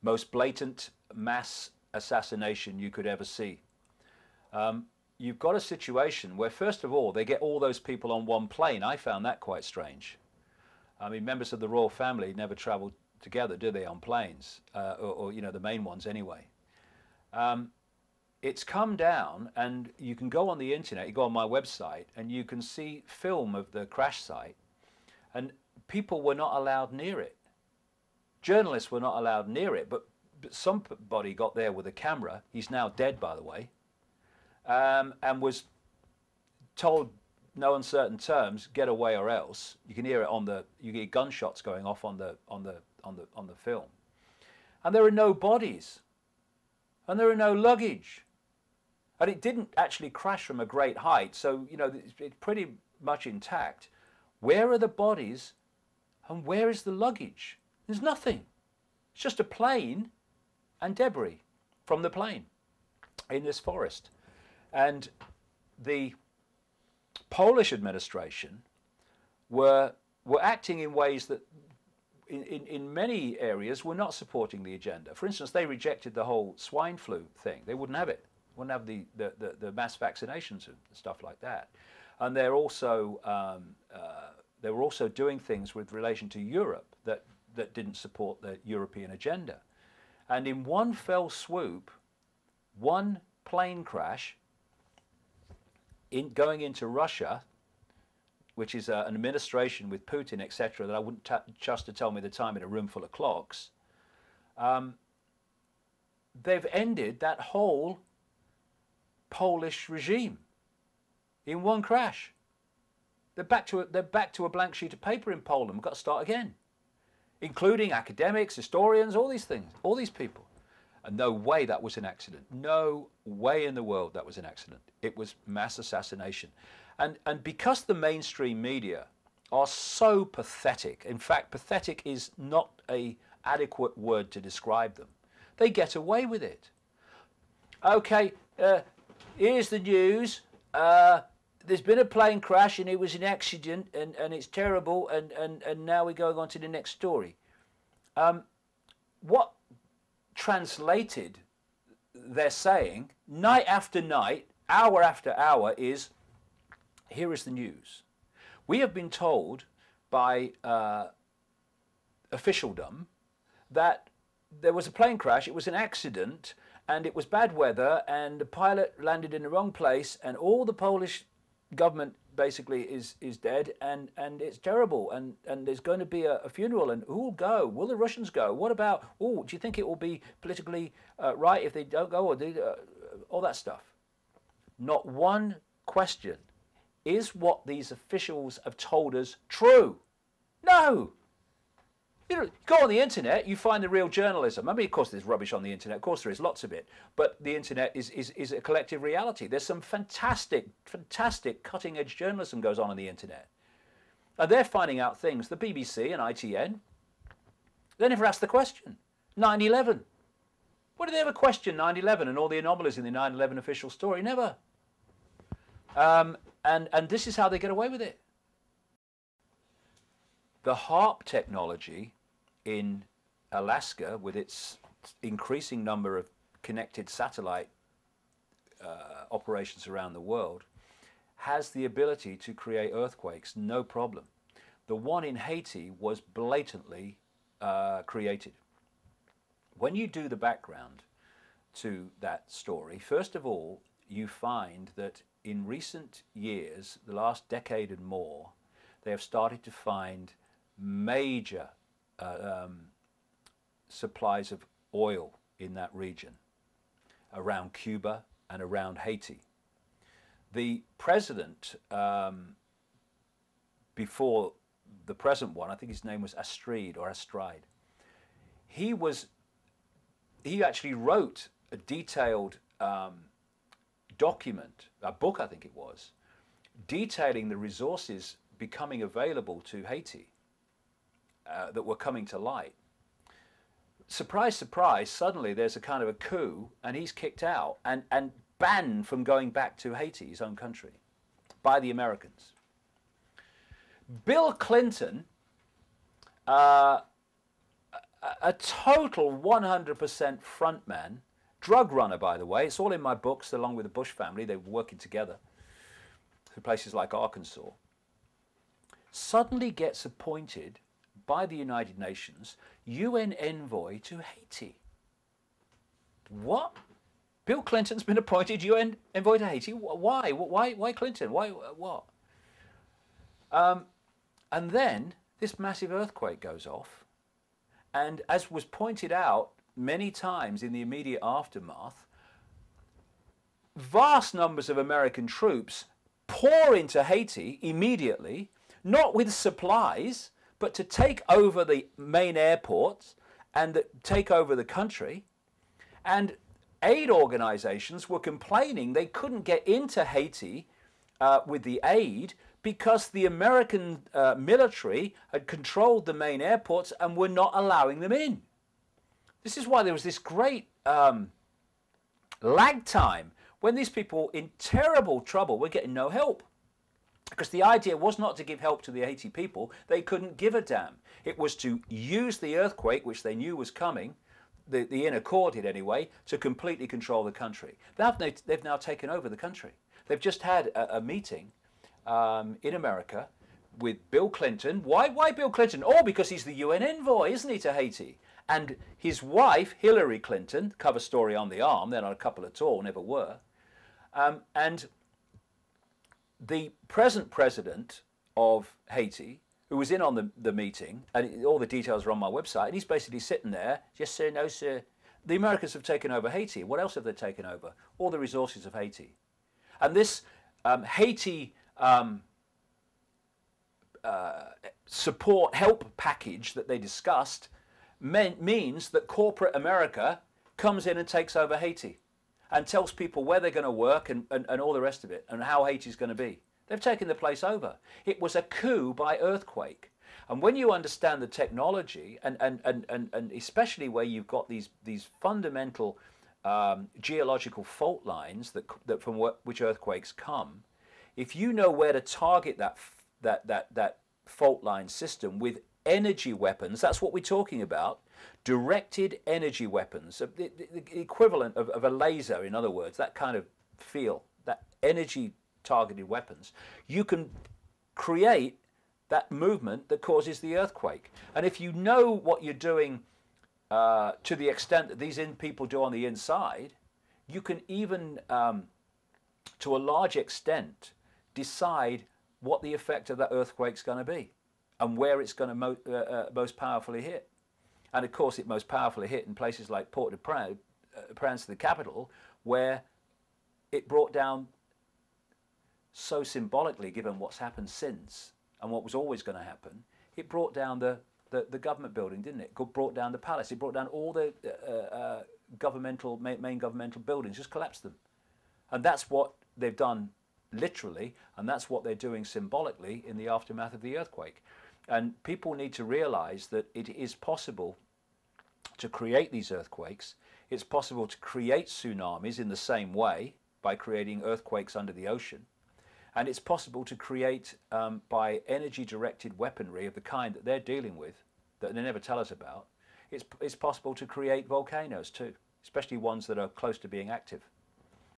most blatant mass assassination you could ever see. You've got a situation where, first of all, they get all those people on one plane. I found that quite strange. I mean, members of the royal family never travel together, do they, on planes? Or you know, the main ones anyway. It's come down, and you can go on the internet, you go on my website, and you can see film of the crash site, and people were not allowed near it. Journalists were not allowed near it, but somebody got there with a camera. He's now dead, by the way. And was told, no uncertain terms, get away or else. You can hear it on the, you hear gunshots going off on the film. And there are no bodies, and there are no luggage, and it didn't actually crash from a great height, so you know it's pretty much intact. Where are the bodies, and where is the luggage? There's nothing. It's just a plane and debris from the plane in this forest. And the Polish administration were acting in ways that in many areas were not supporting the agenda. For instance, they rejected the whole swine flu thing. They wouldn't have it. Wouldn't have the mass vaccinations and stuff like that. And they're also they were also doing things with relation to Europe that didn't support the European agenda. And in one fell swoop, one plane crash going into Russia, which is an administration with Putin, etc., that I wouldn't trust to tell me the time in a room full of clocks, they've ended that whole Polish regime in one crash. They're back to a blank sheet of paper in Poland. We've got to start again, including academics, historians, all these things, all these people. And no way that was an accident. No way in the world that was an accident. It was mass assassination. And because the mainstream media are so pathetic, in fact, pathetic is not an adequate word to describe them, they get away with it. Okay, here's the news. There's been a plane crash and it was an accident and it's terrible and now we're going on to the next story. What translated they're saying night after night, hour after hour is, here is the news. We have been told by officialdom that there was a plane crash, it was an accident, and it was bad weather, and the pilot landed in the wrong place, and all the Polish government basically is dead, and it's terrible, and there's going to be a funeral, and who will go? Will the Russians go? What about, oh, do you think it will be politically right if they don't go, or all that stuff? Not one question. Is what these officials have told us true? No. You know, go on the internet, you find the real journalism. I mean, of course, there's rubbish on the internet. Of course, there is lots of it. But the internet is a collective reality. There's some fantastic, fantastic cutting-edge journalism goes on the internet. And they're finding out things. The BBC and ITN, they never asked the question. 9/11. What did they ever question 9/11 and all the anomalies in the 9/11 official story? Never. And this is how they get away with it. The HARP technology in Alaska, with its increasing number of connected satellite operations around the world, has the ability to create earthquakes, no problem. The one in Haiti was blatantly created. When you do the background to that story, first of all, you find that in recent years, the last decade and more, they have started to find major supplies of oil in that region, around Cuba and around Haiti. The president, before the present one, I think his name was Astride, he actually wrote a detailed document, a book I think it was, detailing the resources becoming available to Haiti that were coming to light. Surprise, surprise, suddenly there's a kind of a coup and he's kicked out and banned from going back to Haiti, his own country, by the Americans. Bill Clinton a total 100% frontman, drug runner, by the way. It's all in my books, along with the Bush family. They were working together in places like Arkansas. Suddenly gets appointed by the United Nations UN envoy to Haiti. What? Bill Clinton's been appointed UN envoy to Haiti? Why? Why Clinton? Why? What? And then this massive earthquake goes off. And as was pointed out many times in the immediate aftermath, vast numbers of American troops pour into Haiti immediately, not with supplies, but to take over the main airports and take over the country. And aid organizations were complaining they couldn't get into Haiti with the aid because the American military had controlled the main airports and were not allowing them in. This is why there was this great lag time when these people in terrible trouble were getting no help. Because the idea was not to give help to the Haiti people. They couldn't give a damn. It was to use the earthquake, which they knew was coming, the inner core did anyway, to completely control the country. They've now taken over the country. They've just had a meeting in America with Bill Clinton. Why Bill Clinton? Oh, because he's the UN envoy, isn't he, to Haiti? And his wife, Hillary Clinton, cover story on the arm, they're not a couple at all, never were. And the present president of Haiti, who was in on the meeting, and all the details are on my website, and he's basically sitting there, yes sir, no sir. The Americans have taken over Haiti. What else have they taken over? All the resources of Haiti. And this Haiti support help package that they discussed means that corporate America comes in and takes over Haiti and tells people where they're going to work and all the rest of it and how Haiti's going to be. They've taken the place over. It was a coup by earthquake. And when you understand the technology and especially where you've got these fundamental geological fault lines that from which earthquakes come, if you know where to target that fault line system with energy weapons, that's what we're talking about, directed energy weapons, the equivalent of a laser, in other words, that kind of feel, that energy targeted weapons, you can create that movement that causes the earthquake. And if you know what you're doing to the extent that these people do on the inside, you can even, to a large extent, decide what the effect of that earthquake's going to be and where it's going to most powerfully hit. And of course, it most powerfully hit in places like Port-au-Prince, the capital, where it brought down, so symbolically, given what's happened since and what was always going to happen, it brought down the government building, didn't it? It brought down the palace. It brought down all the main governmental buildings, just collapsed them. And that's what they've done literally, and that's what they're doing symbolically in the aftermath of the earthquake. And people need to realize that it is possible to create these earthquakes. It's possible to create tsunamis in the same way by creating earthquakes under the ocean. And it's possible to create, by energy-directed weaponry of the kind that they're dealing with, that they never tell us about, it's possible to create volcanoes too, especially ones that are close to being active.